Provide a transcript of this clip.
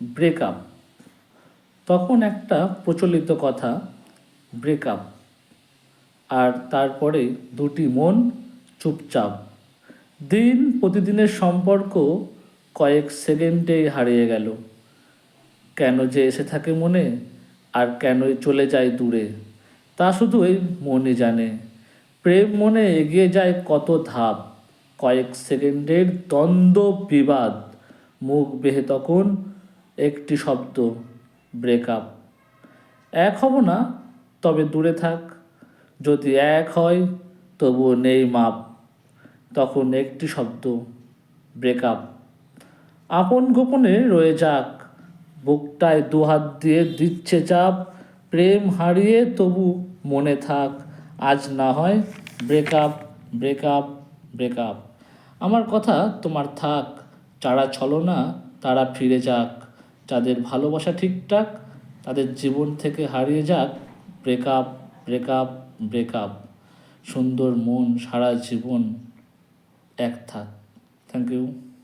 Breakup. তখন একটা প্রচলিত কথা, ব্রেকআপ, আর তারপরে দুটি মন চুপচাপ। দিন প্রতিদিনের সম্পর্ক কয়েক সেকেন্ডেই হারিয়ে গেল। কেন যে এসে থাকে মনে আর কেনই চলে যায় দূরে, তা শুধু এই মনই জানে। প্রেম মনে এগিয়ে যায় কত ধাপ, কয়েক সেকেন্ডের দ্বন্দ্ব বিবাদ, মুখ বেহে তখন একটি শব্দ, ব্রেকআপ। এক হব না, তবে দূরে থাক। যদি এক হয়, তবুও নেই মাপ। তখন একটি শব্দ, ব্রেকআপ। আপন গোপনে রয়ে যাক, বুকটায় দুহাত দিয়ে দিচ্ছে চাপ। প্রেম হারিয়ে তবু মনে থাক, আজ না হয় ব্রেকআপ, ব্রেকআপ, ব্রেকআপ। আমার কথা তোমার থাক, যারা ছলনা তারা ফিরে যাক। যাদের ভালোবাসা ঠিকঠাক, তাদের জীবন থেকে হারিয়ে যাক। Breakup, breakup, breakup. সুন্দর মন সারা জীবন এক থাক। Thank you.